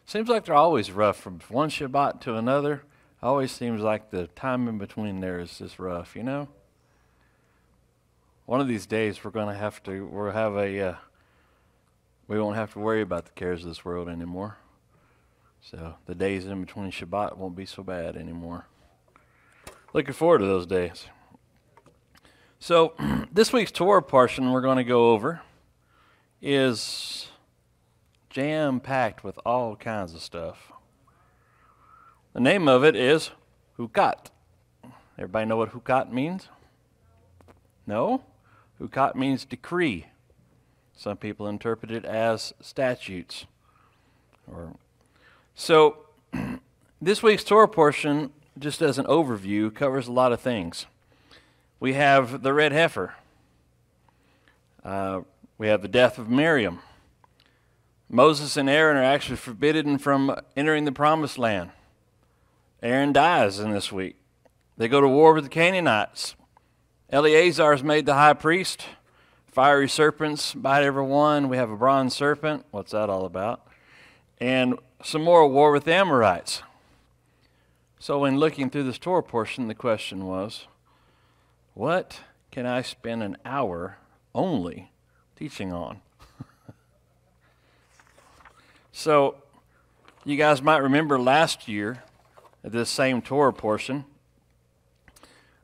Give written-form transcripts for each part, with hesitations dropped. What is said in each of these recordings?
Seems like they're always rough from one Shabbat to another. Always seems like the time in between there is just rough, you know? One of these days we won't have to worry about the cares of this world anymore. So the days in between Shabbat won't be so bad anymore. Looking forward to those days. So this week's Torah portion we're going to go over is jam-packed with all kinds of stuff. The name of it is Chukat. Everybody know what Chukat means? No? Chukat means decree. Some people interpret it as statutes. So this week's Torah portion, just as an overview, covers a lot of things. We have the red heifer. We have the death of Miriam. Moses and Aaron are actually forbidden from entering the promised land. Aaron dies in this week. They go to war with the Canaanites. Eleazar is made the high priest. Fiery serpents bite everyone. We have a bronze serpent. What's that all about? And some more war with the Amorites. So when looking through this Torah portion, the question was, what can I spend an hour only teaching on? So you guys might remember last year at this same Torah portion,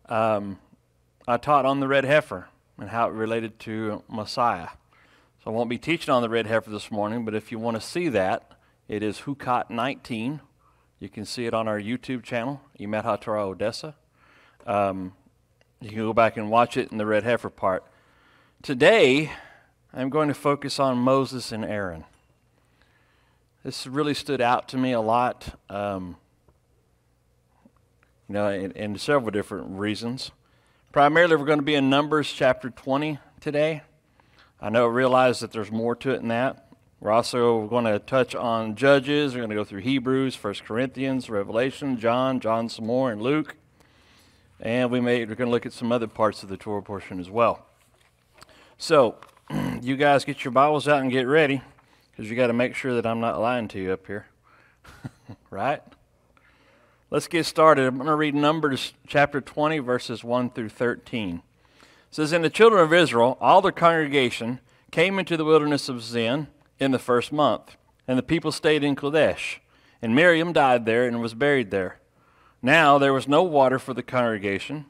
I taught on the red heifer and how it related to Messiah. So I won't be teaching on the red heifer this morning, but if you want to see that, it is Chukat 19. You can see it on our YouTube channel, Emet HaTorah Odessa. You can go back and watch it in the red heifer part. Today, I'm going to focus on Moses and Aaron. This really stood out to me a lot, in several different reasons. Primarily, we're going to be in Numbers chapter 20 today. I realize that there's more to it than that. We're also going to touch on Judges. We're going to go through Hebrews, 1 Corinthians, Revelation, John some more, and Luke. And we're going to look at some other parts of the Torah portion as well. So, you guys get your Bibles out and get ready, because you got to make sure that I'm not lying to you up here. Right? Let's get started. I'm going to read Numbers chapter 20, verses 1 through 13. It says, And the children of Israel, all their congregation, came into the wilderness of Zin in the first month, and the people stayed in Kadesh. And Miriam died there and was buried there. Now there was no water for the congregation,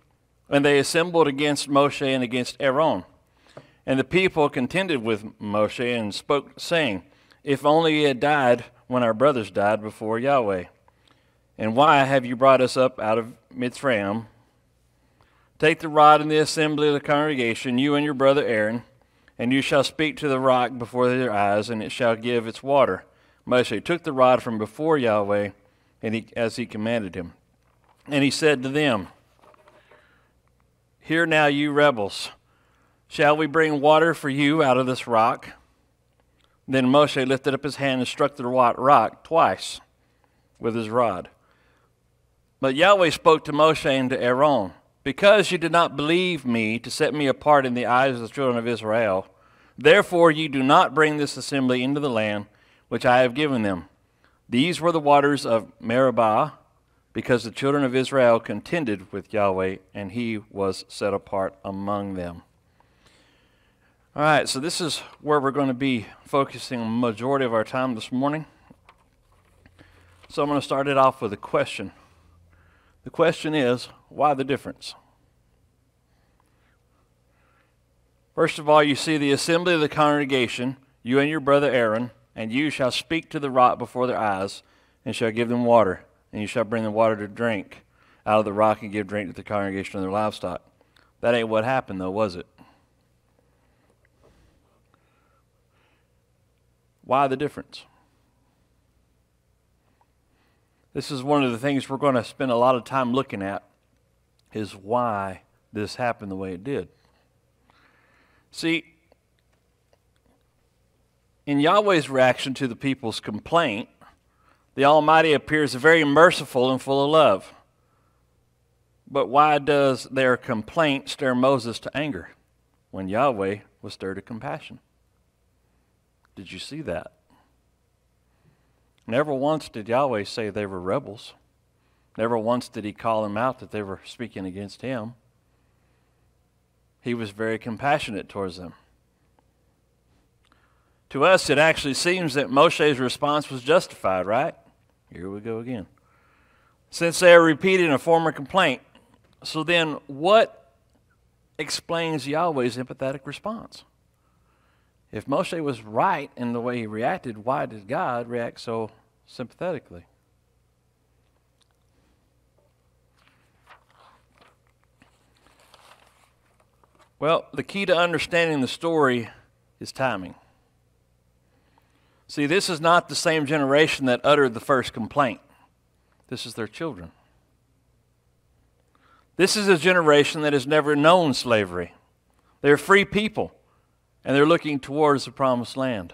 and they assembled against Moshe and against Aaron. And the people contended with Moshe and spoke, saying, If only he had died when our brothers died before Yahweh. And why have you brought us up out of Mitzrayim? Take the rod in the assembly of the congregation, you and your brother Aaron, and you shall speak to the rock before their eyes, and it shall give its water. Moshe took the rod from before Yahweh, as he commanded him. And he said to them, Hear now, you rebels, shall we bring water for you out of this rock? Then Moshe lifted up his hand and struck the rock twice with his rod. But Yahweh spoke to Moshe and to Aaron, Because you did not believe me to set me apart in the eyes of the children of Israel, therefore you do not bring this assembly into the land which I have given them. These were the waters of Meribah, because the children of Israel contended with Yahweh, and he was set apart among them. All right, so this is where we're going to be focusing the majority of our time this morning. So I'm going to start it off with a question. The question is, why the difference? First of all, you see the assembly of the congregation, you and your brother Aaron, and you shall speak to the rock before their eyes, and shall give them water. And you shall bring them water to drink out of the rock and give drink to the congregation and their livestock. That ain't what happened, though, was it? Why the difference? This is one of the things we're going to spend a lot of time looking at, is why this happened the way it did. See, in Yahweh's reaction to the people's complaint, the Almighty appears very merciful and full of love. But why does their complaint stir Moses to anger when Yahweh was stirred to compassion? Did you see that? Never once did Yahweh say they were rebels. Never once did he call them out that they were speaking against him. He was very compassionate towards them. To us, it actually seems that Moshe's response was justified, right? Here we go again. Since they are repeating a former complaint, so then what explains Yahweh's empathetic response? If Moshe was right in the way he reacted, why did God react so sympathetically? Well, the key to understanding the story is timing. See, this is not the same generation that uttered the first complaint. This is their children. This is a generation that has never known slavery. They're free people, and they're looking towards the promised land.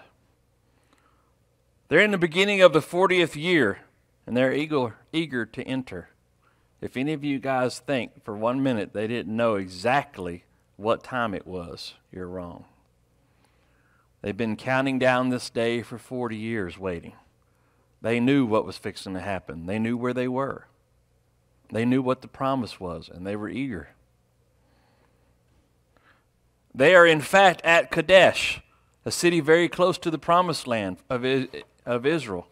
They're in the beginning of the 40th year, and they're eager to enter. If any of you guys think for 1 minute they didn't know exactly what time it was, you're wrong. They've been counting down this day for 40 years waiting. They knew what was fixing to happen. They knew where they were. They knew what the promise was, and they were eager. They are in fact at Kadesh, a city very close to the promised land of Israel.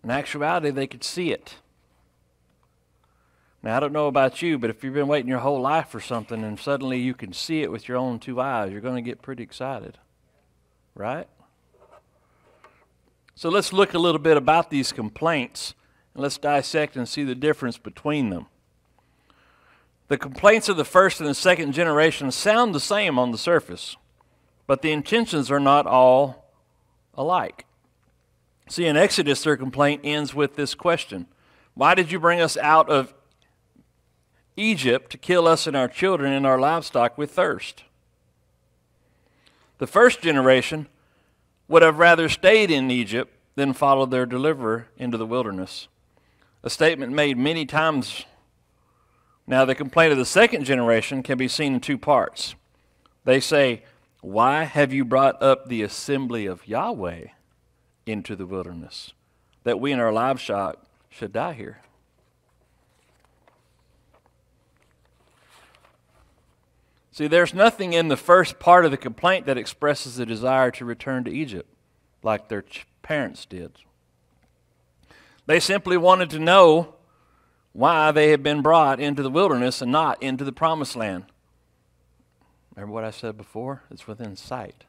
In actuality, they could see it. Now, I don't know about you, but if you've been waiting your whole life for something and suddenly you can see it with your own two eyes, you're going to get pretty excited, right? So let's look a little bit about these complaints, and let's dissect and see the difference between them. The complaints of the first and the second generation sound the same on the surface, but the intentions are not all alike. See, in Exodus, their complaint ends with this question: why did you bring us out of Egypt to kill us and our children and our livestock with thirst? The first generation would have rather stayed in Egypt than followed their deliverer into the wilderness, a statement made many times. Now, the complaint of the second generation can be seen in two parts. They say, why have you brought up the assembly of Yahweh into the wilderness, that we and our livestock should die here? See, there's nothing in the first part of the complaint that expresses a desire to return to Egypt like their parents did. They simply wanted to know why they had been brought into the wilderness and not into the promised land. Remember what I said before? It's within sight.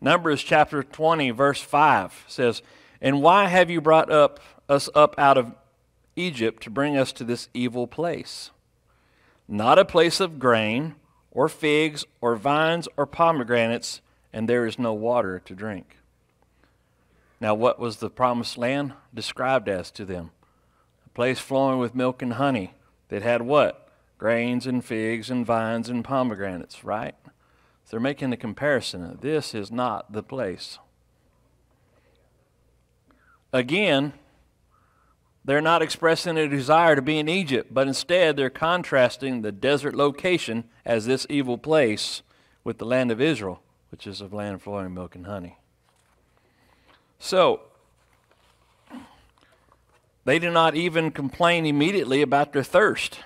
Numbers chapter 20, verse 5 says, and why have you brought us up out of Egypt to bring us to this evil place? Not a place of grain, or figs, or vines, or pomegranates, and there is no water to drink. Now, what was the promised land described as to them? A place flowing with milk and honey that had what? Grains and figs and vines and pomegranates, right? So they're making the comparison. This is not the place. Again, they're not expressing a desire to be in Egypt, but instead they're contrasting the desert location as this evil place with the land of Israel, which is a land flowing milk and honey. So, they do not even complain immediately about their thirst.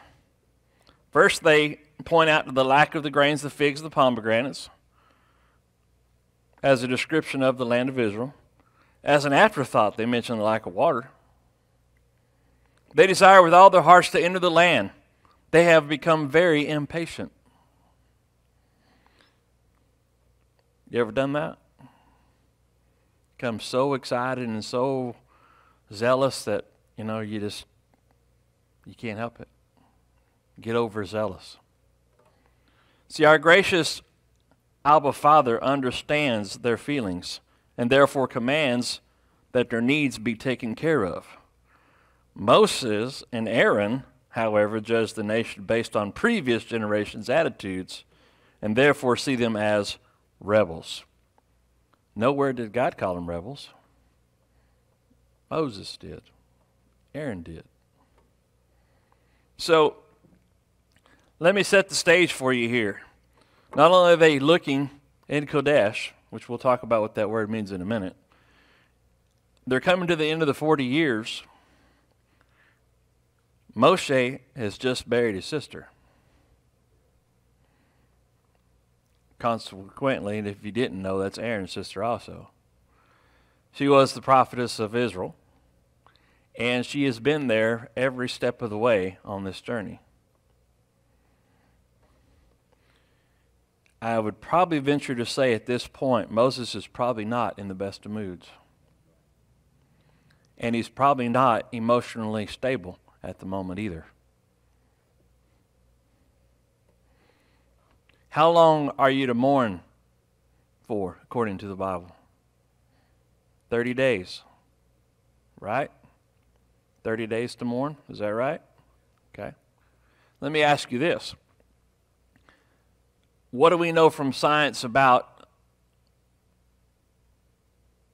First, they point out the lack of the grains, the figs, the pomegranates, as a description of the land of Israel. As an afterthought, they mention the lack of water. They desire with all their hearts to enter the land. They have become very impatient. You ever done that? Become so excited and so zealous that, you can't help it. Get overzealous. See, our gracious Abba Father understands their feelings and therefore commands that their needs be taken care of. Moses and Aaron, however, judge the nation based on previous generations' attitudes and therefore see them as rebels. Nowhere did God call them rebels. Moses did. Aaron did. So, let me set the stage for you here. Not only are they looking in Kadesh, which we'll talk about what that word means in a minute. They're coming to the end of the 40 years. Moshe has just buried his sister. Consequently, and if you didn't know, that's Aaron's sister also. She was the prophetess of Israel, and she has been there every step of the way on this journey. I would probably venture to say at this point, Moses is probably not in the best of moods. And he's probably not emotionally stable at the moment either. How long are you to mourn for, according to the Bible? 30 days, right? 30 days to mourn, is that right? Okay. Let me ask you this. What do we know from science about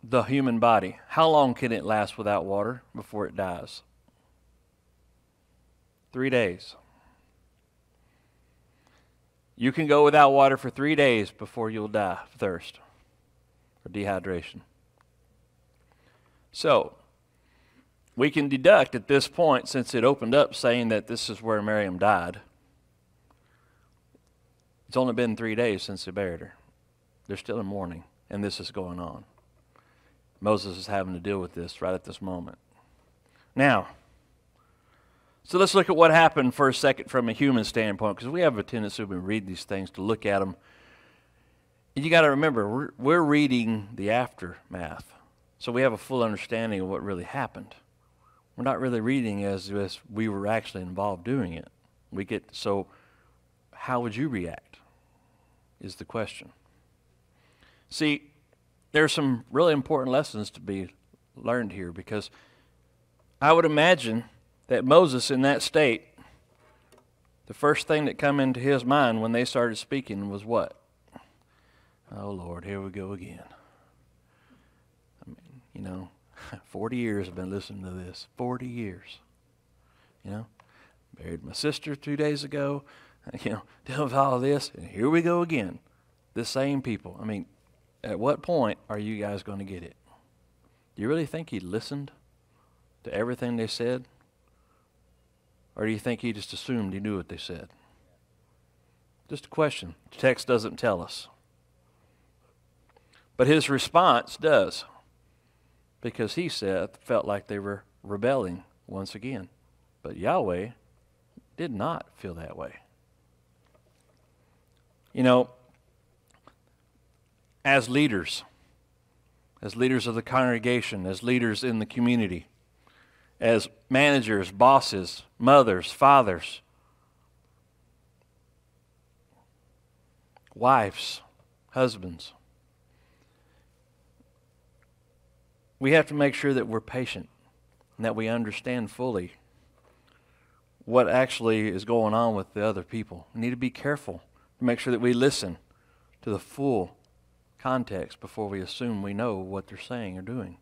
the human body? How long can it last without water before it dies? 3 days. You can go without water for 3 days before you'll die of thirst or dehydration. So, we can deduct at this point, since it opened up saying that this is where Miriam died, it's only been 3 days since they buried her. They're still in mourning, and this is going on. Moses is having to deal with this right at this moment. Now, so let's look at what happened for a second from a human standpoint, because we have a tendency when we read these things to look at them. And you got to remember, we're reading the aftermath, so we have a full understanding of what really happened. We're not really reading as if we were actually involved doing it. So how would you react is the question. See, there are some really important lessons to be learned here, because I would imagine that Moses in that state, the first thing that come into his mind when they started speaking was what? Oh, Lord, here we go again. 40 years I've been listening to this. 40 years. Buried my sister 2 days ago. Dealing with all this, and here we go again. The same people. At what point are you guys going to get it? Do you really think he listened to everything they said? Or do you think he just assumed he knew what they said? Just a question. The text doesn't tell us. But his response does, because he felt like they were rebelling once again. But Yahweh did not feel that way. As leaders of the congregation, as leaders in the community, as managers, bosses, mothers, fathers, wives, husbands, we have to make sure that we're patient and that we understand fully what actually is going on with the other people. We need to be careful to make sure that we listen to the full context before we assume we know what they're saying or doing.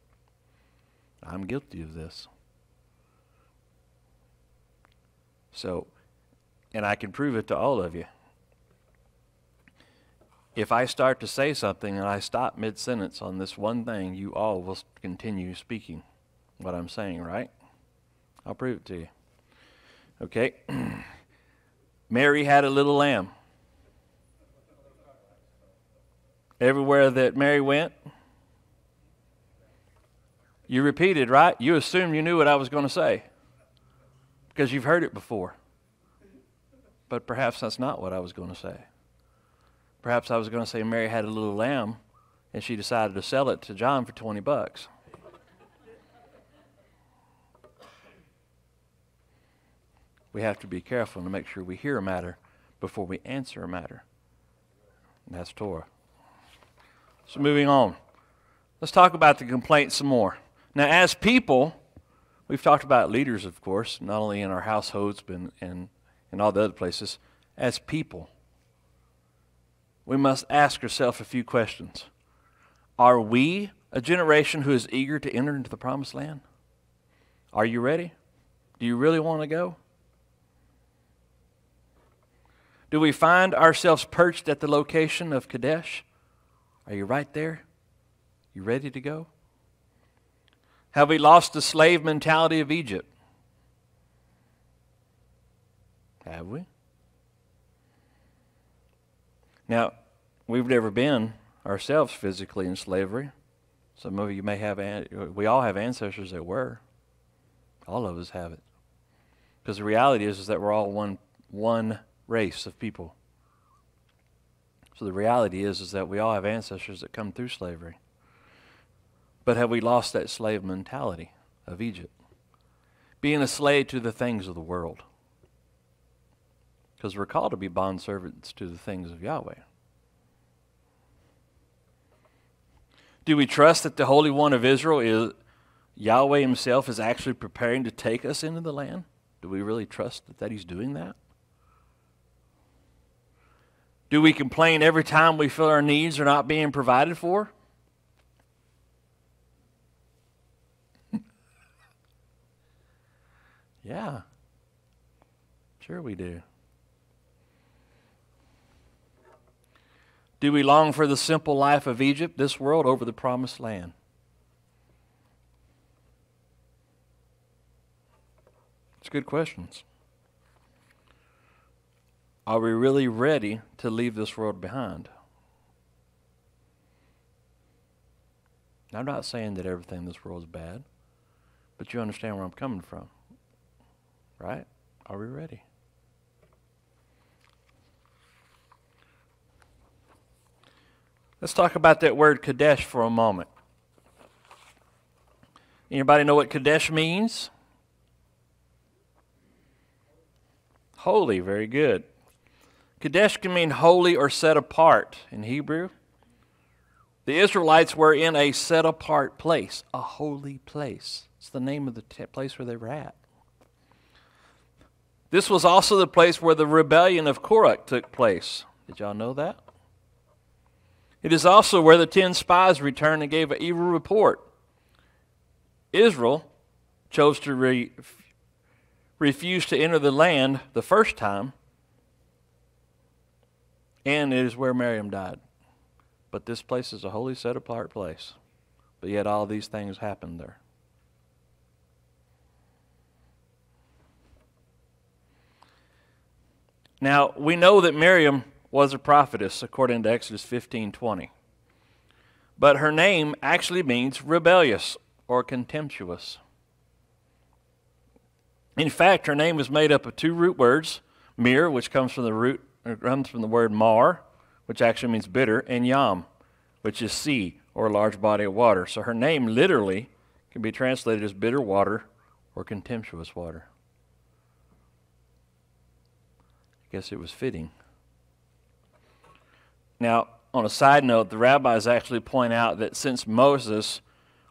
I'm guilty of this. So, and I can prove it to all of you. If I start to say something and I stop mid-sentence on this one thing, you all will continue speaking what I'm saying, right? I'll prove it to you. Okay. Mary had a little lamb. Everywhere that Mary went, you repeated, right? You assumed you knew what I was going to say because you've heard it before. But perhaps that's not what I was going to say. Perhaps I was going to say Mary had a little lamb and she decided to sell it to John for $20. We have to be careful to make sure we hear a matter before we answer a matter. And that's Torah. So moving on. Let's talk about the complaint some more. Now, as people, we've talked about leaders, of course, not only in our households but in all the other places. As people, we must ask ourselves a few questions. Are we a generation who is eager to enter into the promised land? Are you ready? Do you really want to go? Do we find ourselves perched at the location of Kadesh? Are you right there? You ready to go? Have we lost the slave mentality of Egypt? Have we? Now, we've never been ourselves physically in slavery. Some of you may have, we all have ancestors that were. All of us have it. Because the reality is that we're all one race of people. So the reality is that we all have ancestors that come through slavery. But have we lost that slave mentality of Egypt? Being a slave to the things of the world. Because we're called to be bondservants to the things of Yahweh. Do we trust that the Holy One of Israel, Yahweh himself, is actually preparing to take us into the land? Do we really trust that he's doing that? Do we complain every time we feel our needs are not being provided for? Yeah, sure we do. Do we long for the simple life of Egypt, this world, over the promised land? It's good questions. Are we really ready to leave this world behind? I'm not saying that everything in this world is bad, but you understand where I'm coming from, right? Are we ready? Let's talk about that word Kadesh for a moment. Anybody know what Kadesh means? Holy, very good. Kadesh can mean holy or set apart in Hebrew. The Israelites were in a set apart place, a holy place. It's the name of the place where they were at. This was also the place where the rebellion of Korah took place. Did y'all know that? It is also where the 10 spies returned and gave an evil report. Israel chose to refuse to enter the land the first time, and it is where Miriam died. But this place is a holy, set-apart place. But yet all these things happened there. Now, we know that Miriam was a prophetess, according to Exodus 15:20. But her name actually means rebellious or contemptuous. In fact, her name is made up of two root words, mir, which comes from the word mar, which actually means bitter, and yam, which is sea or a large body of water. So her name literally can be translated as bitter water or contemptuous water. I guess it was fitting. Now, on a side note, the rabbis actually point out that since Moses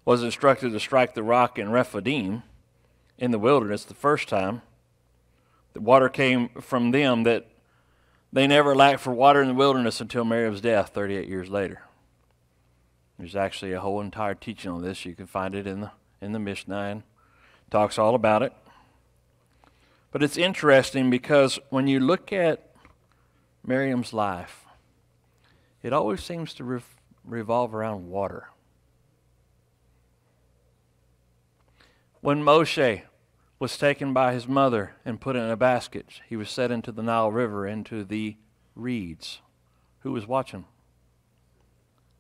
was instructed to strike the rock in Rephidim in the wilderness the first time, the water came from them, that they never lacked for water in the wilderness until Miriam's death 38 years later. There's actually a whole entire teaching on this. You can find it in the Mishnah, and it talks all about it. But it's interesting because when you look at Miriam's life, it always seems to revolve around water. When Moshe was taken by his mother and put in a basket, he was set into the Nile River, into the reeds. Who was watching?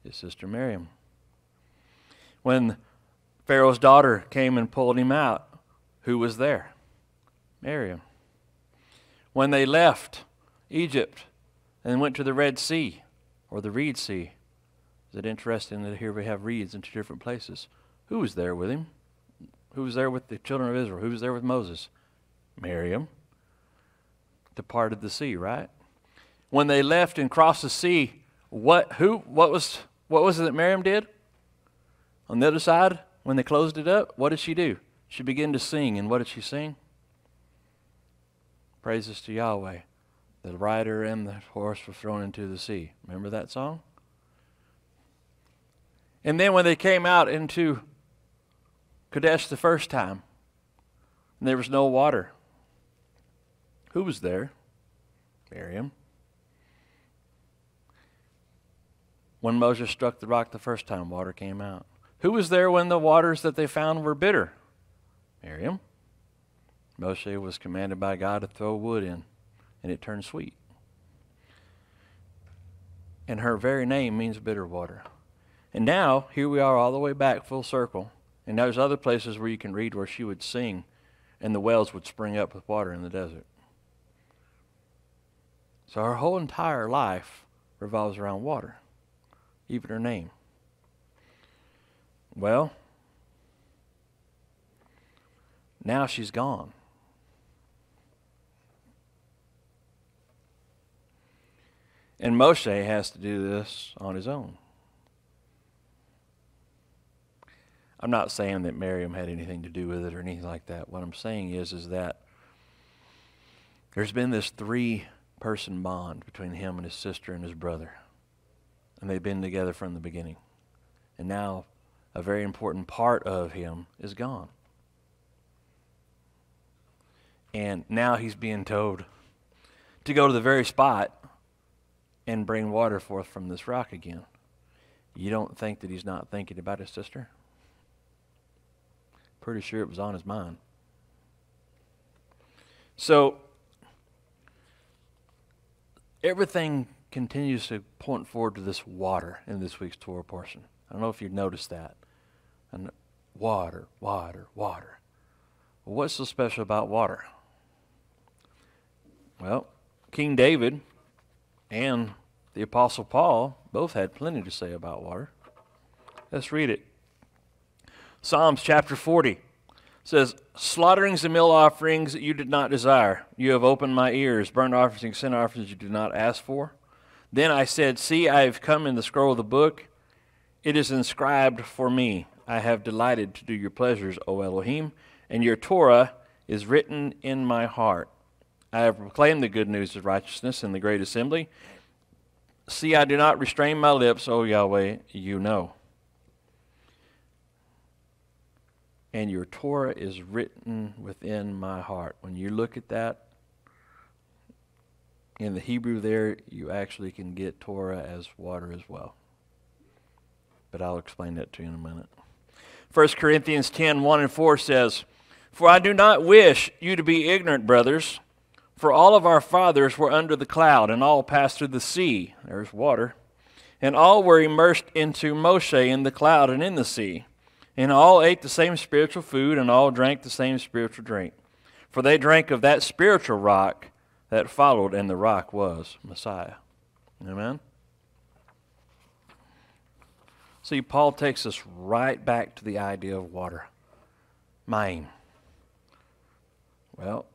His sister Miriam. When Pharaoh's daughter came and pulled him out, who was there? Miriam. When they left Egypt and went to the Red Sea, or the Reed Sea. Is it interesting that here we have reeds in two different places? Who was there with him? Who was there with the children of Israel? Who was there with Moses? Miriam. Departed the sea, right? When they left and crossed the sea, what was it that Miriam did? On the other side, when they closed it up, what did she do? She began to sing, and what did she sing? Praises to Yahweh. The rider and the horse were thrown into the sea. Remember that song? And then when they came out into Kadesh the first time, and there was no water, who was there? Miriam. When Moses struck the rock the first time, water came out. Who was there when the waters that they found were bitter? Miriam. Moshe was commanded by God to throw wood in, and it turned sweet. And her very name means bitter water. And now, here we are all the way back, full circle. And there's other places where you can read where she would sing, and the wells would spring up with water in the desert. So her whole entire life revolves around water, even her name. Well, now she's gone. And Moshe has to do this on his own. I'm not saying that Miriam had anything to do with it or anything like that. What I'm saying is that there's been this 3-person bond between him and his sister and his brother. And they've been together from the beginning. And now a very important part of him is gone. And now he's being told to go to the very spot and bring water forth from this rock again. You don't think that he's not thinking about his sister? Pretty sure it was on his mind. So, everything continues to point forward to this water in this week's Torah portion. I don't know if you've noticed that. And water, water, water. Well, what's so special about water? Well, King David and the Apostle Paul both had plenty to say about water. Let's read it. Psalms chapter 40 says, "Slaughterings and meal offerings you did not desire. You have opened my ears. Burnt offerings and sin offerings you did not ask for. Then I said, see, I have come in the scroll of the book. It is inscribed for me. I have delighted to do your pleasures, O Elohim, and your Torah is written in my heart. I have proclaimed the good news of righteousness in the great assembly. See, I do not restrain my lips, O Yahweh, you know. And your Torah is written within my heart." When you look at that, in the Hebrew there, you actually can get Torah as water as well. But I'll explain that to you in a minute. 1 Corinthians 10:1-4 says, "For I do not wish you to be ignorant, brothers, for all of our fathers were under the cloud, and all passed through the sea," there's water, "and all were immersed into Moshe in the cloud and in the sea. And all ate the same spiritual food, and all drank the same spiritual drink. For they drank of that spiritual rock that followed, and the rock was Messiah." Amen? See, Paul takes us right back to the idea of water. Mayim. Well,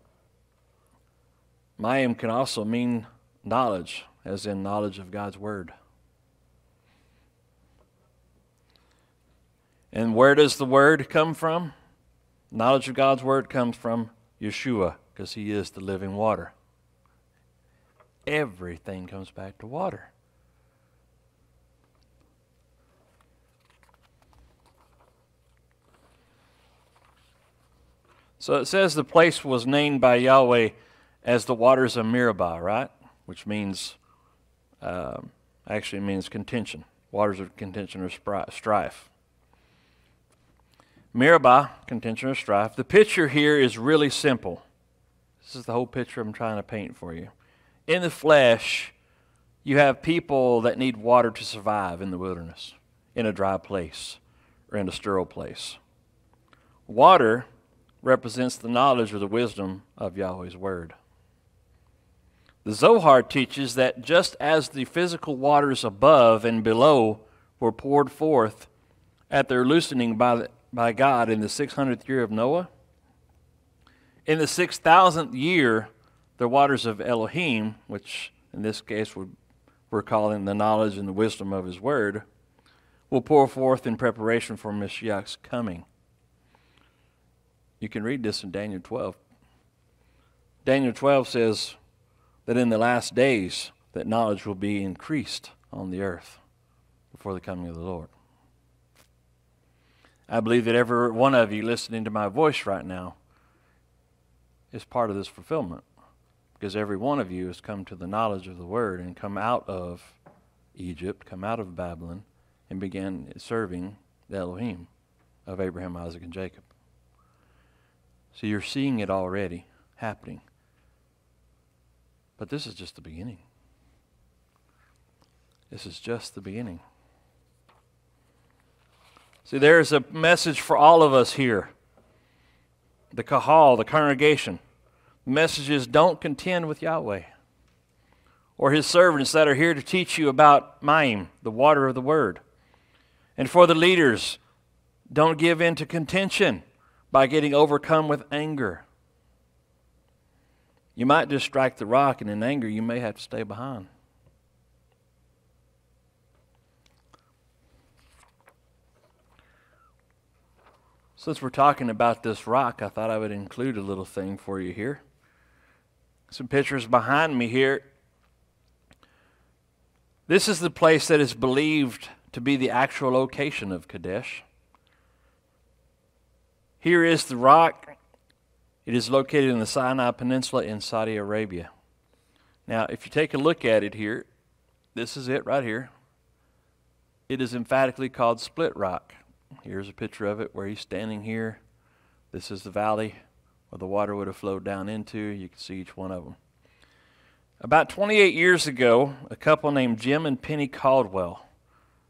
Mayim can also mean knowledge, as in knowledge of God's Word. And where does the Word come from? Knowledge of God's Word comes from Yeshua, because He is the living water. Everything comes back to water. So it says the place was named by Yahweh as the waters of Meribah, right? Which means, actually means contention. Waters of contention or strife. Meribah, contention or strife. The picture here is really simple. This is the whole picture I'm trying to paint for you. In the flesh, you have people that need water to survive in the wilderness, in a dry place, or in a sterile place. Water represents the knowledge or the wisdom of Yahweh's Word. The Zohar teaches that just as the physical waters above and below were poured forth at their loosening by God in the 600th year of Noah, in the 6,000th year, the waters of Elohim, which in this case we're calling the knowledge and the wisdom of His Word, will pour forth in preparation for Mashiach's coming. You can read this in Daniel 12. Daniel 12 says that in the last days that knowledge will be increased on the earth before the coming of the Lord. I believe that every one of you listening to my voice right now is part of this fulfillment, because every one of you has come to the knowledge of the Word and come out of Egypt, come out of Babylon, and began serving the Elohim of Abraham, Isaac, and Jacob. So you're seeing it already happening. But this is just the beginning. This is just the beginning. See, there is a message for all of us here. The kahal, the congregation. The message is, don't contend with Yahweh or his servants that are here to teach you about Mayim, the water of the word. And for the leaders, don't give in to contention by getting overcome with anger. You might just strike the rock, and in anger you may have to stay behind. Since we're talking about this rock, I thought I would include a little thing for you here. Some pictures behind me here. This is the place that is believed to be the actual location of Kadesh. Here is the rock. It is located in the Sinai Peninsula in Saudi Arabia. Now, if you take a look at it here, this is it right here. It is emphatically called Split Rock. Here's a picture of it where he's standing here. This is the valley where the water would have flowed down into. You can see each one of them. About 28 years ago, a couple named Jim and Penny Caldwell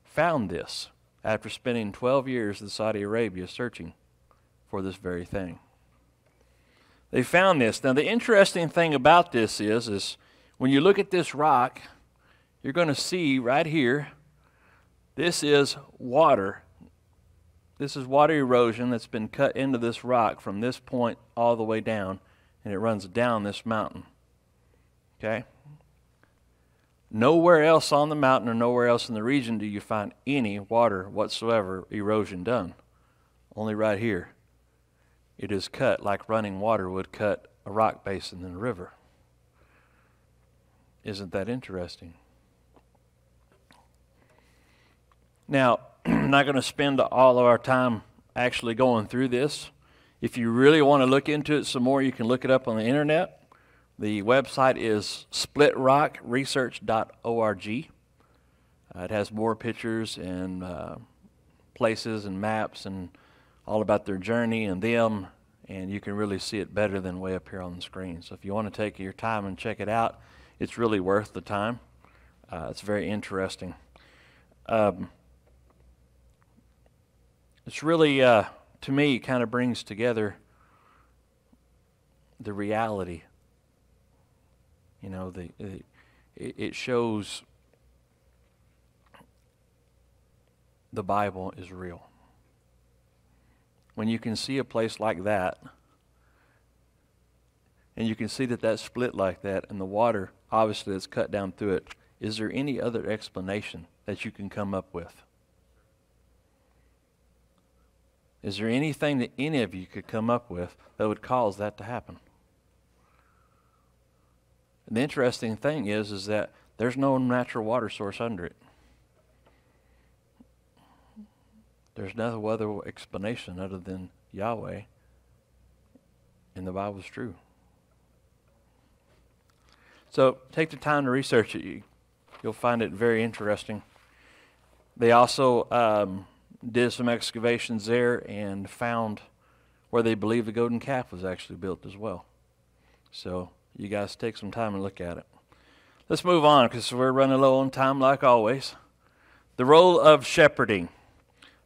found this after spending 12 years in Saudi Arabia searching for this very thing. They found this. Now, the interesting thing about this is when you look at this rock, you're going to see right here, this is water. This is water erosion that's been cut into this rock from this point all the way down, and it runs down this mountain. Okay? Nowhere else on the mountain or nowhere else in the region do you find any water whatsoever erosion done. Only right here. It is cut like running water would cut a rock basin in a river. Isn't that interesting? Now, I'm not going to spend all of our time actually going through this. If you really want to look into it some more, you can look it up on the internet. The website is splitrockresearch.org. It has more pictures and places and maps and all about their journey and them, and you can really see it better than way up here on the screen. So if you want to take your time and check it out, it's really worth the time. It's very interesting. It's really, to me, kind of brings together the reality. You know, it shows the Bible is real. When you can see a place like that, and you can see that that's split like that, and the water, obviously, that's cut down through it, is there any other explanation that you can come up with? Is there anything that any of you could come up with that would cause that to happen? And the interesting thing is that there's no natural water source under it. There's no other explanation other than Yahweh, and the Bible's true. So take the time to research it. You'll find it very interesting. They also did some excavations there and found where they believe the golden calf was actually built as well. So you guys take some time and look at it. Let's move on because we're running low on time like always. The role of shepherding.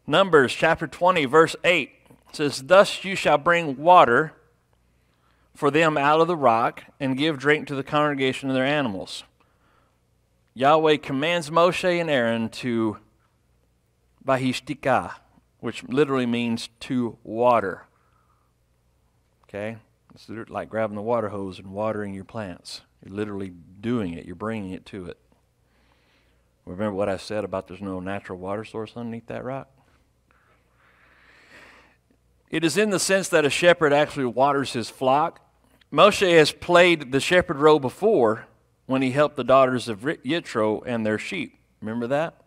Numbers chapter 20 verse 8 says, "Thus you shall bring water for them out of the rock and give drink to the congregation of their animals." Yahweh commands Moshe and Aaron to vahishtika, which literally means to water. Okay? It's like grabbing the water hose and watering your plants. You're literally doing it. You're bringing it to it. Remember what I said about there's no natural water source underneath that rock? It is in the sense that a shepherd actually waters his flock. Moshe has played the shepherd role before when he helped the daughters of Yitro and their sheep. Remember that?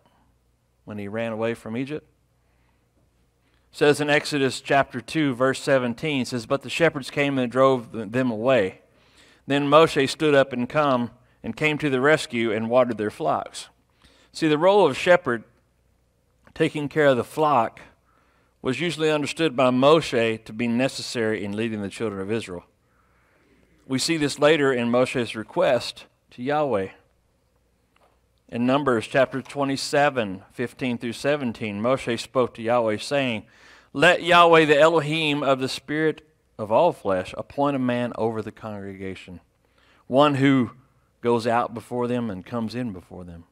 When he ran away from Egypt? It says in Exodus chapter 2, verse 17, it says, "But the shepherds came and drove them away. Then Moshe stood up and came to the rescue and watered their flocks." See, the role of shepherd, taking care of the flock, was usually understood by Moshe to be necessary in leading the children of Israel. We see this later in Moshe's request to Yahweh. In Numbers chapter 27, 15 through 17, Moshe spoke to Yahweh, saying, "Let Yahweh, the Elohim of the spirit of all flesh, appoint a man over the congregation, one who goes out before them and comes in before them,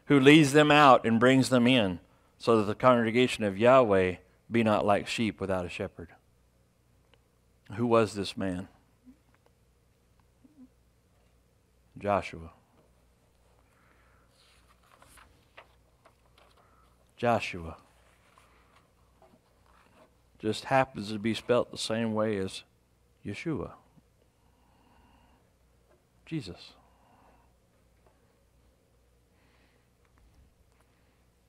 who leads them out and brings them in, so that the congregation of Yahweh be not like sheep without a shepherd." Who was this man? Joshua. Joshua. Just happens to be spelt the same way as Yeshua. Jesus.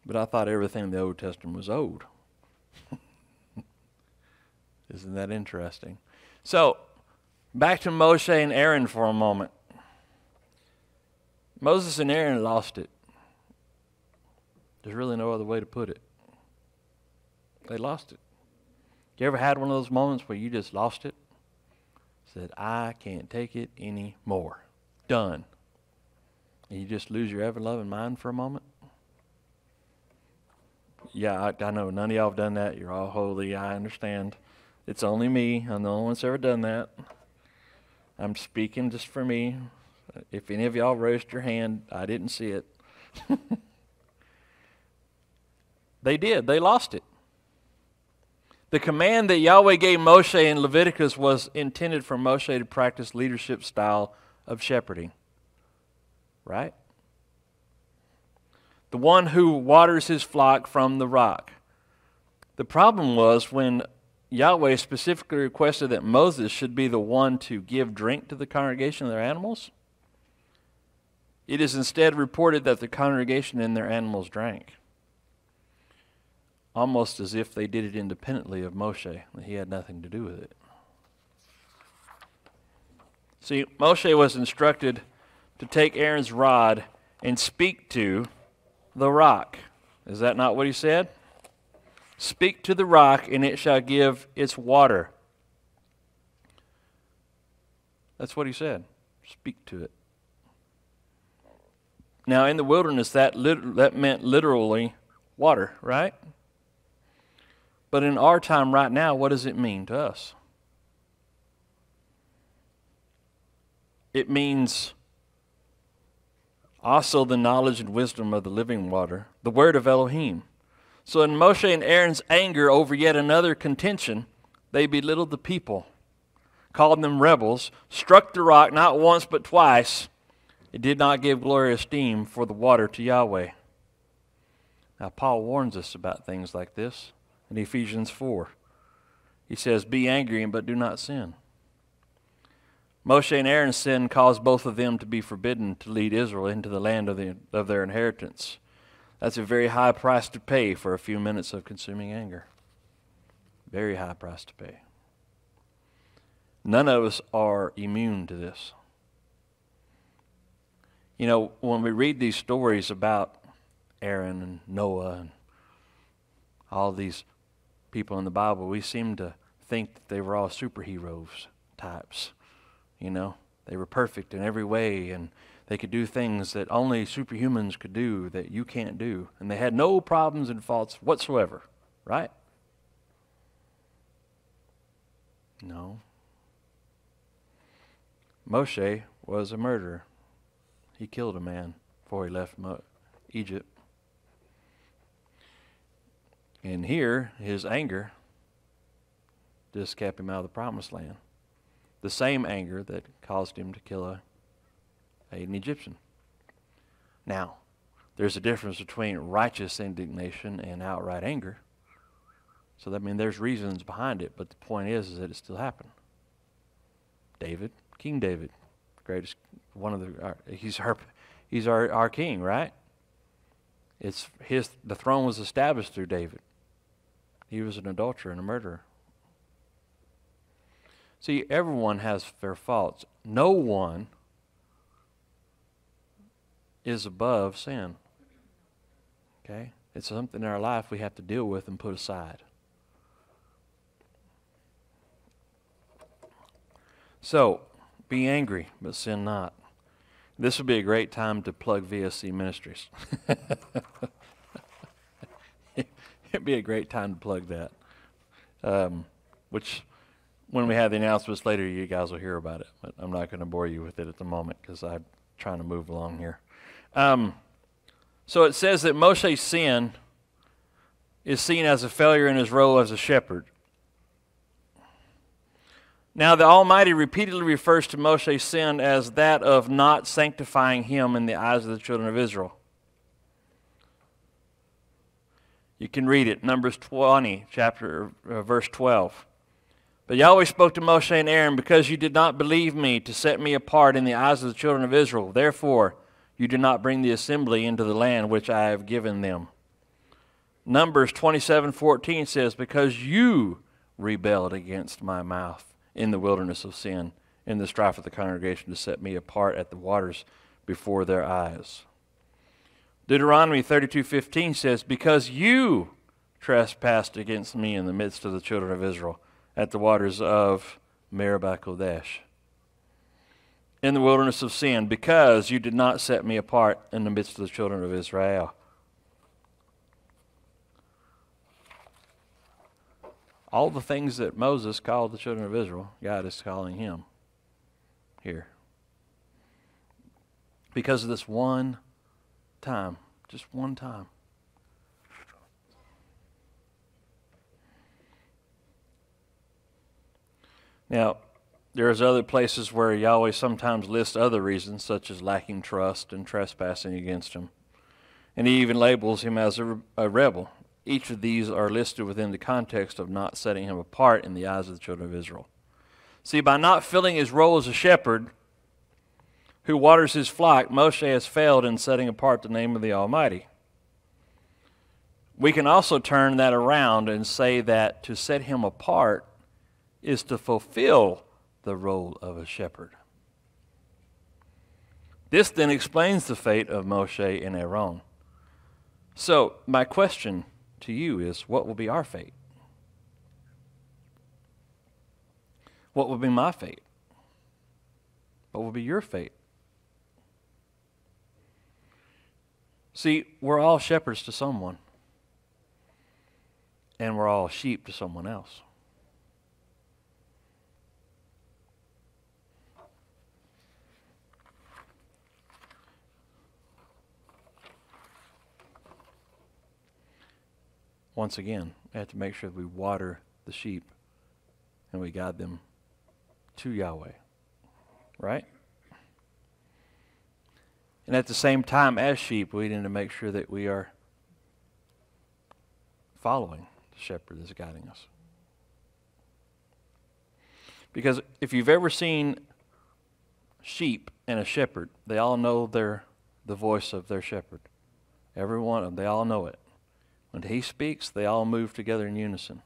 But I thought everything in the Old Testament was old. Isn't that interesting? So, back to Moshe and Aaron for a moment. Moses and Aaron lost it. There's really no other way to put it. They lost it. You ever had one of those moments where you just lost it? Said, I can't take it anymore. Done. And you just lose your ever-loving mind for a moment? Yeah, I know none of y'all have done that. You're all holy. I understand. It's only me. I'm the only one that's ever done that. I'm speaking just for me. If any of y'all raised your hand, I didn't see it. They did. They lost it. The command that Yahweh gave Moshe in Leviticus was intended for Moshe to practice leadership style of shepherding. Right? The one who waters his flock from the rock. The problem was when Yahweh specifically requested that Moses should be the one to give drink to the congregation of their animals. It is instead reported that the congregation and their animals drank, almost as if they did it independently of Moshe, that he had nothing to do with it. See, Moshe was instructed to take Aaron's rod and speak to the rock. Is that not what he said? Speak to the rock, and it shall give its water. That's what he said. Speak to it. Now, in the wilderness, that meant literally water, right? But in our time right now, what does it mean to us? It means also the knowledge and wisdom of the living water, the word of Elohim. So in Moshe and Aaron's anger over yet another contention, they belittled the people, called them rebels, struck the rock not once but twice. It did not give glory or esteem for the water to Yahweh. Now Paul warns us about things like this in Ephesians 4. He says, be angry but do not sin. Moshe and Aaron's sin caused both of them to be forbidden to lead Israel into the land of their inheritance. That's a very high price to pay for a few minutes of consuming anger. Very high price to pay. None of us are immune to this. You know, when we read these stories about Aaron and Noah and all these people in the Bible, we seem to think that they were all superheroes types. You know, they were perfect in every way, and they could do things that only superhumans could do that you can't do. And they had no problems and faults whatsoever, right? No. Moshe was a murderer. He killed a man before he left Egypt. And here, his anger just kept him out of the promised land. The same anger that caused him to kill an Egyptian. Now, there's a difference between righteous indignation and outright anger. So that means there's reasons behind it, but the point is that it still happened. David, King David, greatest one of he's our king, right? The throne was established through David. He was an adulterer and a murderer. See, everyone has their faults. No one is above sin. Okay? It's something in our life we have to deal with and put aside. So, be angry, but sin not. This would be a great time to plug VSC Ministries. It'd be a great time to plug that. Which, when we have the announcements later, you guys will hear about it. But I'm not going to bore you with it at the moment because I'm trying to move along here. So it says that Moshe's sin is seen as a failure in his role as a shepherd. Now, the Almighty repeatedly refers to Moshe's sin as that of not sanctifying him in the eyes of the children of Israel. You can read it, Numbers 20, verse 12. But Yahweh spoke to Moshe and Aaron, because you did not believe me to set me apart in the eyes of the children of Israel. Therefore, you did not bring the assembly into the land which I have given them. Numbers 27:14 says, because you rebelled against my mouth in the wilderness of sin, in the strife of the congregation, to set me apart at the waters before their eyes. Deuteronomy 32:15 says, because you trespassed against me in the midst of the children of Israel at the waters of Meribah Kodesh, in the wilderness of sin, because you did not set me apart in the midst of the children of Israel. All the things that Moses called the children of Israel, God is calling him here. Because of this one time, just one time. Now, there's other places where Yahweh sometimes lists other reasons, such as lacking trust and trespassing against him. And he even labels him as a rebel. Each of these are listed within the context of not setting him apart in the eyes of the children of Israel. See, by not filling his role as a shepherd who waters his flock, Moshe has failed in setting apart the name of the Almighty. We can also turn that around and say that to set him apart is to fulfill the role of a shepherd. This then explains the fate of Moshe and Aaron. So, my question to you is, what will be our fate? What will be my fate? What will be your fate? See, we're all shepherds to someone, and we're all sheep to someone else. Once again, we have to make sure that we water the sheep and we guide them to Yahweh. Right? And at the same time, as sheep, we need to make sure that we are following the shepherd that's guiding us. Because if you've ever seen sheep and a shepherd, they all know the voice of their shepherd. Every one of them, they all know it. When he speaks, they all move together in unison.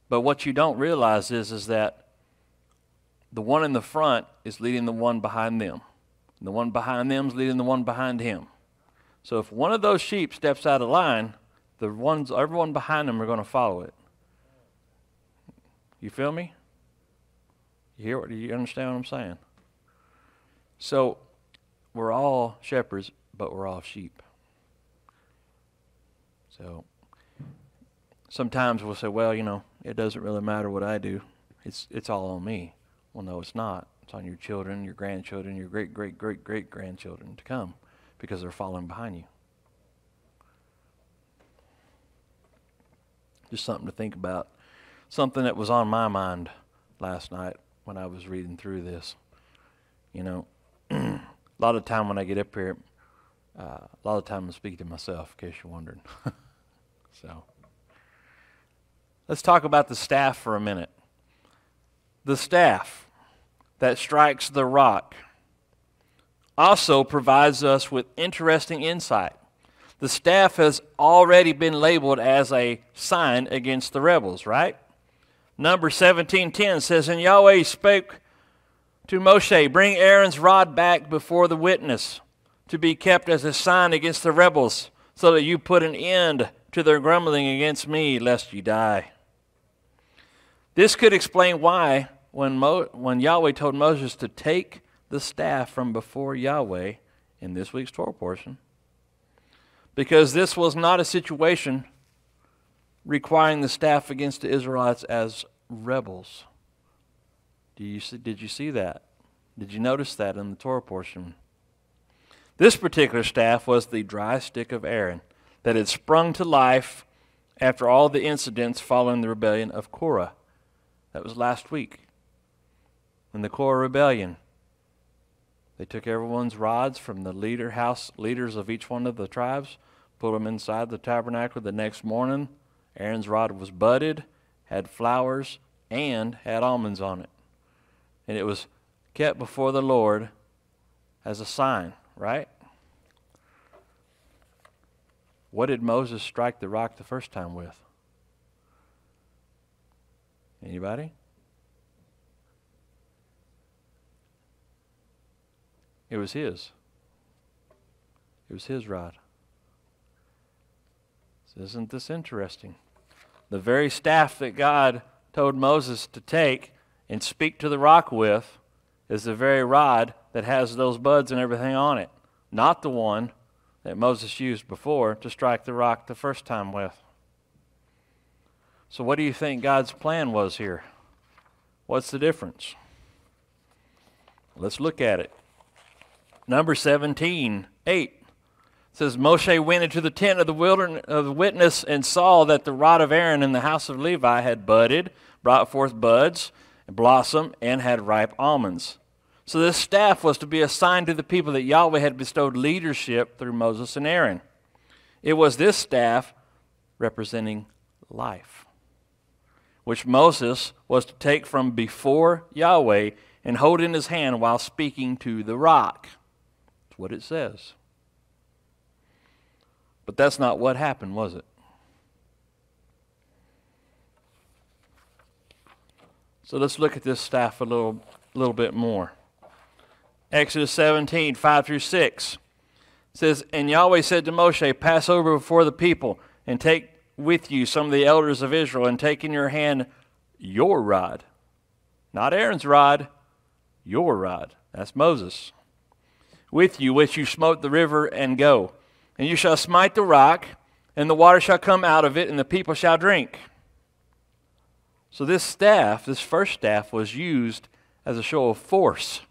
But what you don't realize is that the one in the front is leading the one behind them. And the one behind them is leading the one behind him. So if one of those sheep steps out of line, everyone behind them are going to follow it. You feel me? You understand what I'm saying? So we're all shepherds, but we're all sheep. So sometimes we'll say, well, it doesn't really matter what I do. It's all on me. Well, no, it's not. It's on your children, your grandchildren, your great-great-great-grandchildren to come, because they're following behind you. Just something to think about. Something that was on my mind last night when I was reading through this. A lot of time when I get up here, a lot of time I'm speaking to myself, in case you're wondering. So, let's talk about the staff for a minute. The staff that strikes the rock also provides us with interesting insight. The staff has already been labeled as a sign against the rebels, right? Numbers 17:10 says, and Yahweh spoke to Moshe, bring Aaron's rod back before the witness to be kept as a sign against the rebels, so that you put an end to their grumbling against me, lest you die. This could explain why, when Yahweh told Moses to take the staff from before Yahweh in this week's Torah portion, because this was not a situation requiring the staff against the Israelites as rebels. Did you see that? Did you notice that in the Torah portion? This particular staff was the dry stick of Aaron that had sprung to life after all the incidents following the rebellion of Korah. That was last week. In the Korah rebellion, they took everyone's rods from the leaders of each one of the tribes, put them inside the tabernacle. The next morning, Aaron's rod was budded, had flowers, and had almonds on it. And it was kept before the Lord as a sign, right? What did Moses strike the rock the first time with? Anybody? It was his. It was his rod. Isn't this interesting? The very staff that God told Moses to take and speak to the rock with is the very rod that has those buds and everything on it, not the one that Moses used before to strike the rock the first time with. So what do you think God's plan was here? What's the difference? Let's look at it. Numbers 17:8 says, Moshe went into the tent of the witness and saw that the rod of Aaron in the house of Levi had budded, brought forth buds, and blossomed, and had ripe almonds. So this staff was to be a sign to the people that Yahweh had bestowed leadership through Moses and Aaron. It was this staff representing life, which Moses was to take from before Yahweh and hold in his hand while speaking to the rock. That's what it says. But that's not what happened, was it? So let's look at this staff a little bit more. Exodus 17:5-6 says, And Yahweh said to Moshe, Pass over before the people, and take with you some of the elders of Israel, and take in your hand your rod. Not Aaron's rod, your rod. That's Moses. With you, which you smote the river, and go. And you shall smite the rock, and the water shall come out of it, and the people shall drink. So this staff, this first staff, was used as a show of force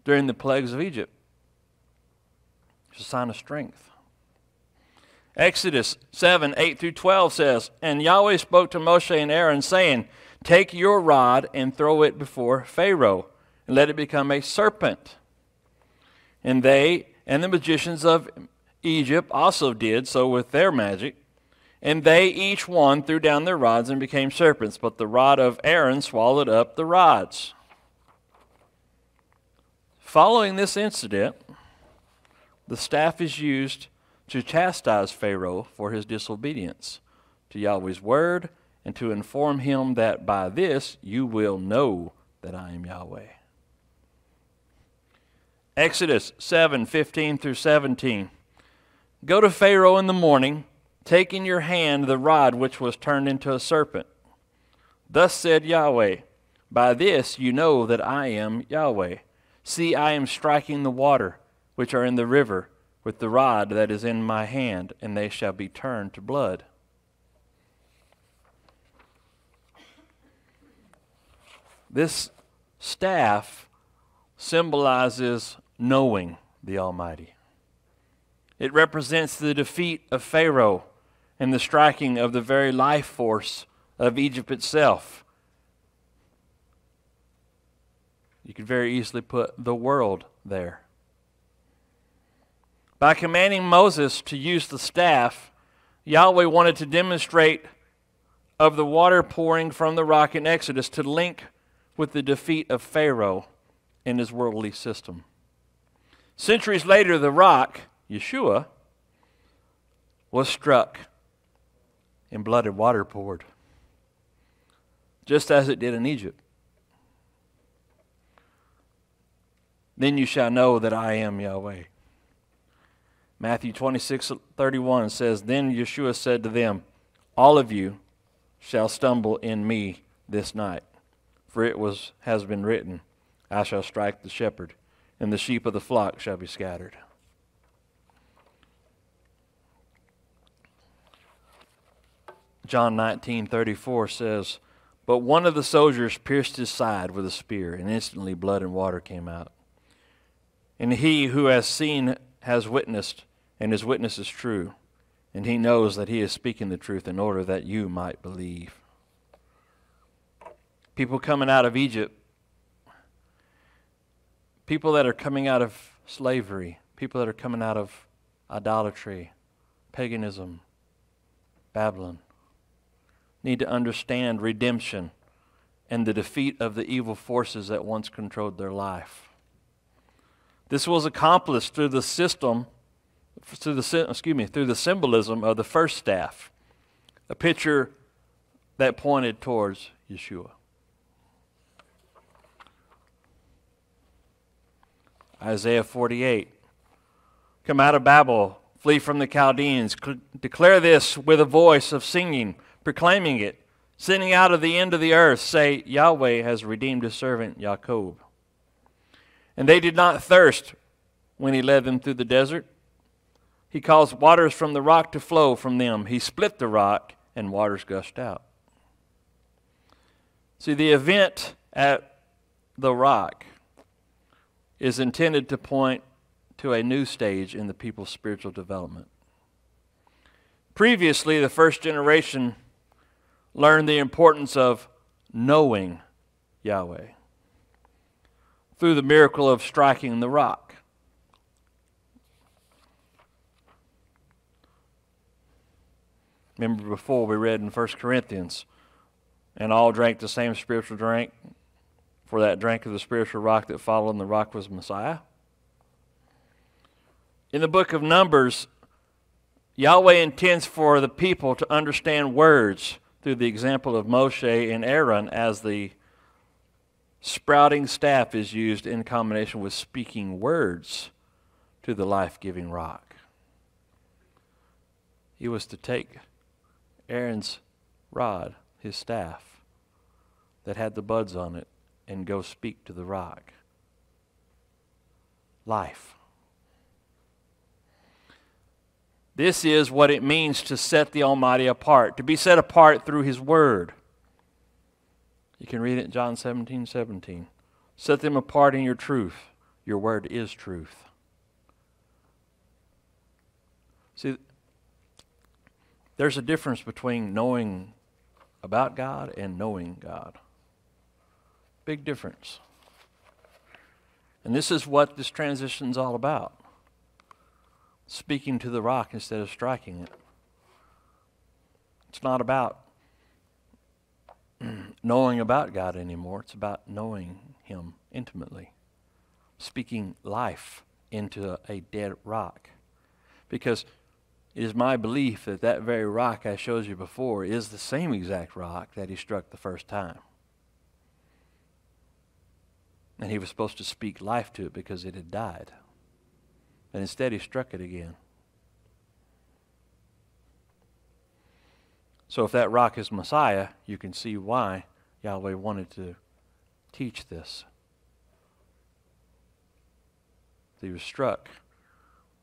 during the plagues of Egypt. It's a sign of strength. Exodus 7:8-12 says, And Yahweh spoke to Moshe and Aaron, saying, Take your rod and throw it before Pharaoh, and let it become a serpent. And they and the magicians of Egypt also did so with their magic. And they each one threw down their rods and became serpents, but the rod of Aaron swallowed up the rods. Following this incident, the staff is used to chastise Pharaoh for his disobedience to Yahweh's word and to inform him that by this you will know that I am Yahweh. Exodus 7:15-17. Go to Pharaoh in the morning, take in your hand the rod which was turned into a serpent. Thus said Yahweh, By this you know that I am Yahweh. See, I am striking the water which are in the river with the rod that is in my hand, and they shall be turned to blood. This staff symbolizes knowing the Almighty. It represents the defeat of Pharaoh and the striking of the very life force of Egypt itself. You could very easily put the world there. By commanding Moses to use the staff, Yahweh wanted to demonstrate of the water pouring from the rock in Exodus to link with the defeat of Pharaoh and his worldly system. Centuries later, the rock, Yeshua, was struck and blood and water poured, just as it did in Egypt. Then you shall know that I am Yahweh. Matthew 26:31 says, Then Yeshua said to them, All of you shall stumble in me this night, for it has been written, I shall strike the shepherd, and the sheep of the flock shall be scattered. John 19:34 says, But one of the soldiers pierced his side with a spear, and instantly blood and water came out. And he who has seen has witnessed, and his witness is true. And he knows that he is speaking the truth in order that you might believe. People coming out of Egypt, people that are coming out of slavery, people that are coming out of idolatry, paganism, Babylon, need to understand redemption and the defeat of the evil forces that once controlled their life. This was accomplished through the symbolism of the first staff, a picture that pointed towards Yeshua. Isaiah 48, Come out of Babel, flee from the Chaldeans, declare this with a voice of singing, proclaiming it, sending out of the end of the earth, say, Yahweh has redeemed his servant Jacob. And they did not thirst when he led them through the desert. He caused waters from the rock to flow from them. He split the rock, and waters gushed out. See, the event at the rock is intended to point to a new stage in the people's spiritual development. Previously, the first generation learned the importance of knowing Yahweh through the miracle of striking the rock. Remember before we read in 1 Corinthians, and all drank the same spiritual drink, for that drank of the spiritual rock that followed, and the rock was Messiah. In the book of Numbers, Yahweh intends for the people to understand words through the example of Moshe and Aaron, as the sprouting staff is used in combination with speaking words to the life-giving rock. He was to take Aaron's rod, his staff, that had the buds on it, and go speak to the rock. Life. This is what it means to set the Almighty apart, to be set apart through His Word. You can read it in John 17:17. Set them apart in your truth. Your Word is truth. See, there's a difference between knowing about God and knowing God. Big difference. And this is what this transition is all about. Speaking to the rock instead of striking it. It's not about knowing about God anymore. It's about knowing Him intimately. Speaking life into a dead rock. Because it is my belief that that very rock I showed you before is the same exact rock that He struck the first time. And He was supposed to speak life to it because it had died. And instead He struck it again. So if that rock is Messiah, you can see why Yahweh wanted to teach this. He was struck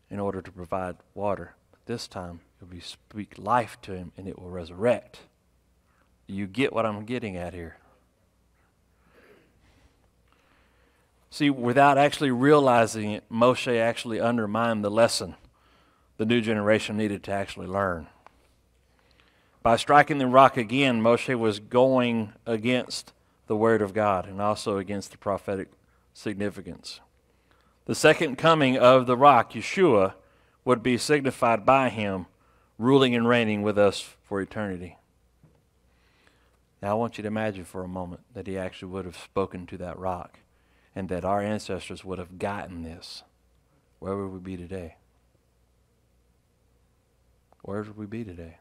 in order to provide water. But this time, you'll be speak life to him and it will resurrect. Do you get what I'm getting at here? See, without actually realizing it, Moshe actually undermined the lesson the new generation needed to actually learn. By striking the rock again, Moshe was going against the Word of God and also against the prophetic significance. The second coming of the rock, Yeshua, would be signified by Him ruling and reigning with us for eternity. Now I want you to imagine for a moment that He actually would have spoken to that rock, and that our ancestors would have gotten this. Where would we be today? Where would we be today?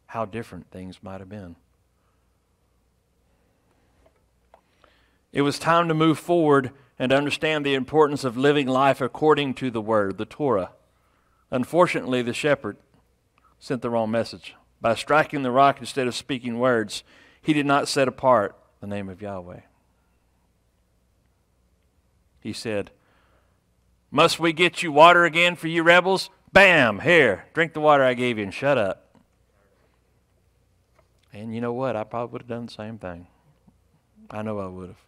How different things might have been. It was time to move forward and understand the importance of living life according to the Word, the Torah, Unfortunately, the shepherd sent the wrong message. By striking the rock instead of speaking words, he did not set apart the name of Yahweh. He said, "Must we get you water again for you rebels? Bam! Here, drink the water I gave you and shut up." And you know what? I probably would have done the same thing. I know I would have.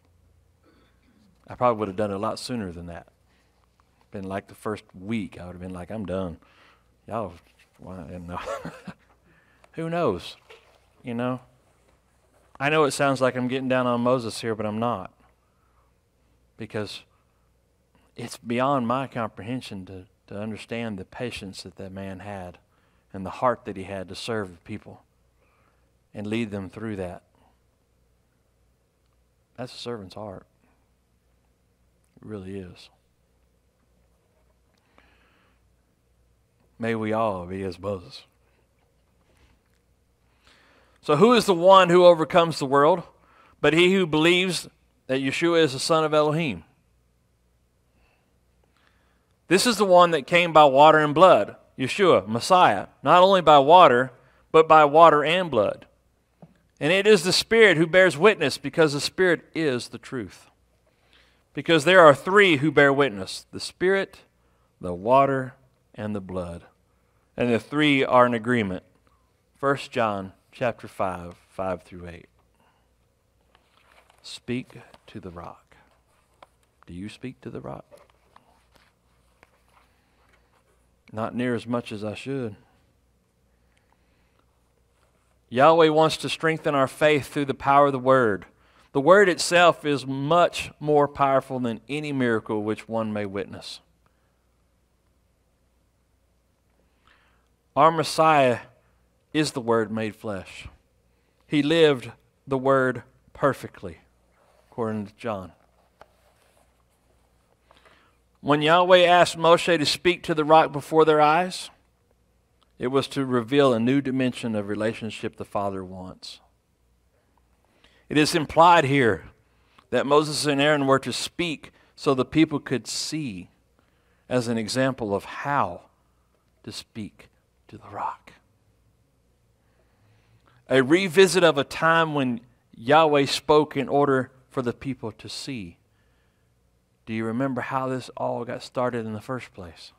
I probably would have done it a lot sooner than that. Been like the first week, I would have been like, I'm done. Y'all, well, no. Who knows? You know? I know it sounds like I'm getting down on Moses here, but I'm not. Because it's beyond my comprehension to understand the patience that that man had and the heart that he had to serve the people and lead them through that. That's a servant's heart. It really is. May we all be as Moses. So who is the one who overcomes the world but he who believes that Yeshua is the Son of Elohim? This is the one that came by water and blood, Yeshua, Messiah, not only by water, but by water and blood. And it is the Spirit who bears witness, because the Spirit is the truth. Because there are three who bear witness, the Spirit, the water, and the blood. And the three are in agreement. 1 John chapter 5, 5 through 8. Speak to the rock. Do you speak to the rock? Not near as much as I should. Yahweh wants to strengthen our faith through the power of the Word. The Word itself is much more powerful than any miracle which one may witness. Our Messiah is the Word made flesh. He lived the Word perfectly, according to John. When Yahweh asked Moshe to speak to the rock before their eyes, it was to reveal a new dimension of relationship the Father wants. It is implied here that Moses and Aaron were to speak so the people could see, as an example of how to speak to the rock. A revisit of a time when Yahweh spoke in order for the people to see. Do you remember how this all got started in the first place?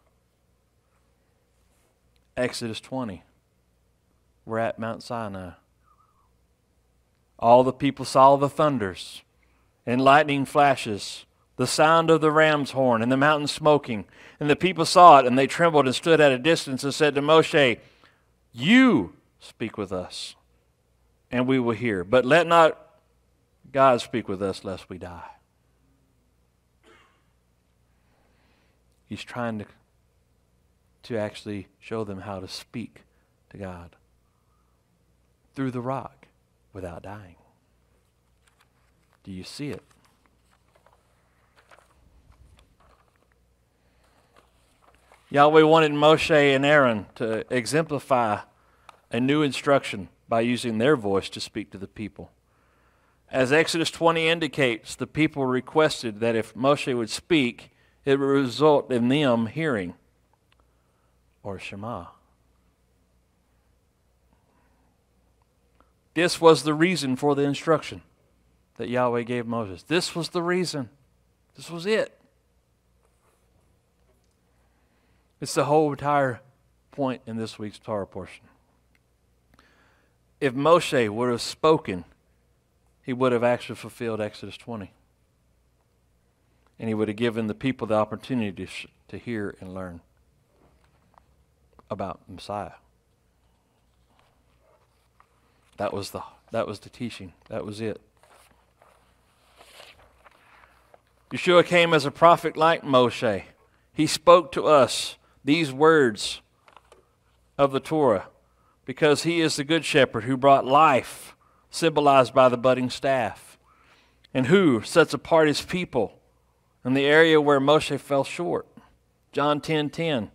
Exodus 20. We're at Mount Sinai. All the people saw the thunders and lightning flashes, the sound of the ram's horn and the mountain smoking. And the people saw it, and they trembled and stood at a distance and said to Moshe, "You speak with us, and we will hear. But let not God speak with us, lest we die." He's trying to actually show them how to speak to God through the rock without dying. Do you see it? Yahweh wanted Moshe and Aaron to exemplify a new instruction by using their voice to speak to the people. As Exodus 20 indicates, the people requested that if Moshe would speak, it would result in them hearing, or Shema. This was the reason for the instruction that Yahweh gave Moses. This was the reason. This was it. It's the whole entire point in this week's Torah portion. If Moshe would have spoken, he would have actually fulfilled Exodus 20. And he would have given the people the opportunity to hear and learn about Messiah. That was the teaching. That was it. Yeshua came as a prophet like Moshe. He spoke to us these words of the Torah because he is the good shepherd who brought life, symbolized by the budding staff, and who sets apart his people in the area where Moshe fell short. John 10:10,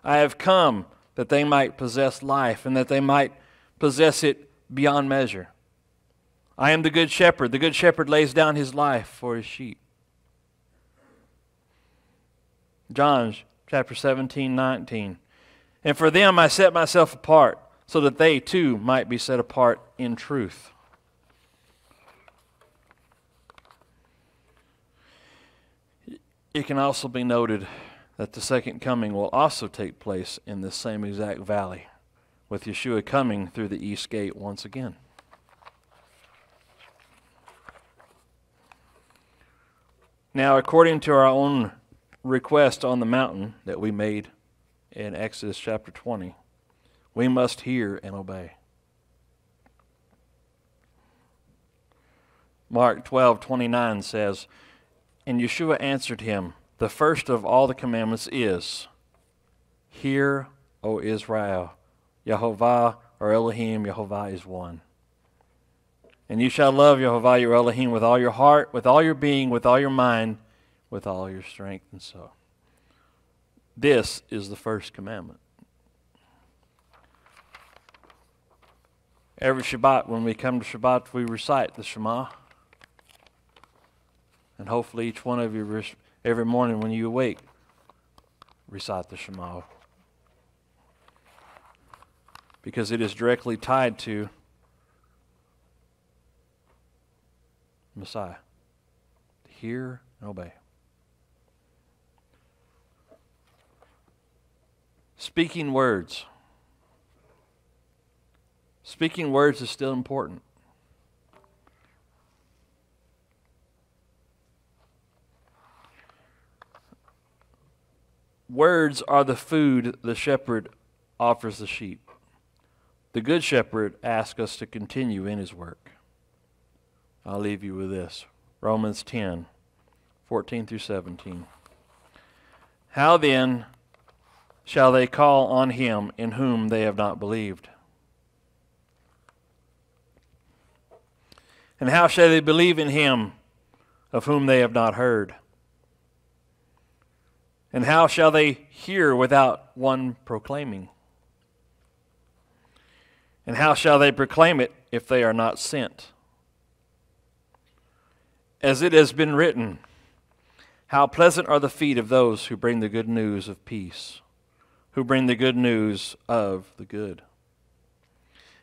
"I have come that they might possess life and that they might possess it beyond measure. I am the good shepherd. The good shepherd lays down his life for his sheep." John chapter 17:19, And for them I set myself apart, so that they too might be set apart in truth. It can also be noted that the second coming will also take place in this same exact valley, with Yeshua coming through the east gate once again. Now, according to our own request on the mountain that we made in Exodus chapter 20, we must hear and obey. Mark 12:29 says, "And Yeshua answered him, the first of all the commandments is, Hear, O Israel, Yehovah or Elohim, Yehovah is one. And you shall love Yehovah your Elohim with all your heart, with all your being, with all your mind, with all your strength and soul." This is the first commandment. Every Shabbat, when we come to Shabbat, we recite the Shema. And hopefully each one of you, every morning when you awake, recite the Shema. Because it is directly tied to Messiah. Hear and obey. Speaking words. Speaking words is still important. Words are the food the shepherd offers the sheep. The good shepherd asks us to continue in his work. I'll leave you with this. Romans 10:14 through 17. How then shall they call on him in whom they have not believed? And how shall they believe in him of whom they have not heard? And how shall they hear without one proclaiming? And how shall they proclaim it if they are not sent? As it has been written, how pleasant are the feet of those who bring the good news of peace, who bring the good news of the good.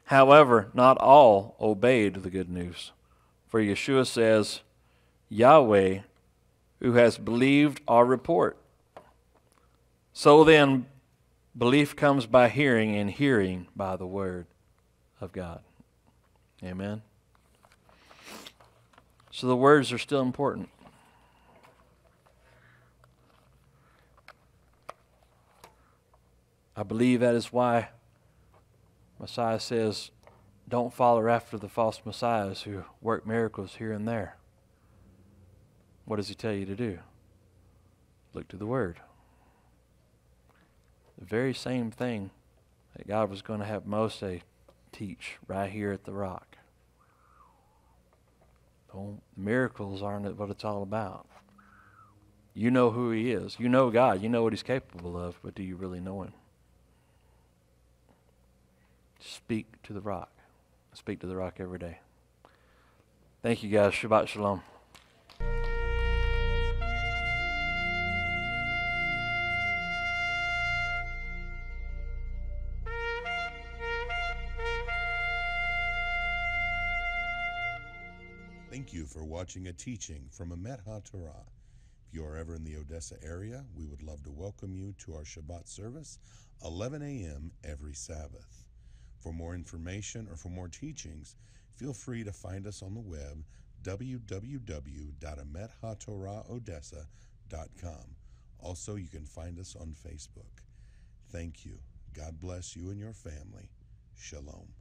However, not all obeyed the good news. For Yeshua says, Yahweh, who has believed our report. So then, belief comes by hearing, and hearing by the word of God. Amen. So the words are still important. I believe that is why Messiah says, don't follow after the false messiahs who work miracles here and there. What does he tell you to do? Look to the Word. The very same thing that God was going to have Moses teach right here at the rock. Miracles aren't what it's all about. You know who he is. You know God. You know what he's capable of, but do you really know him? Speak to the rock. Speak to the rock every day. Thank you guys. Shabbat Shalom. Thank you for watching a teaching from Emet HaTorah. If you are ever in the Odessa area, we would love to welcome you to our Shabbat service, 11 a.m. every Sabbath. For more information or for more teachings, feel free to find us on the web, www.emethatorahodessa.com. Also, you can find us on Facebook. Thank you. God bless you and your family. Shalom.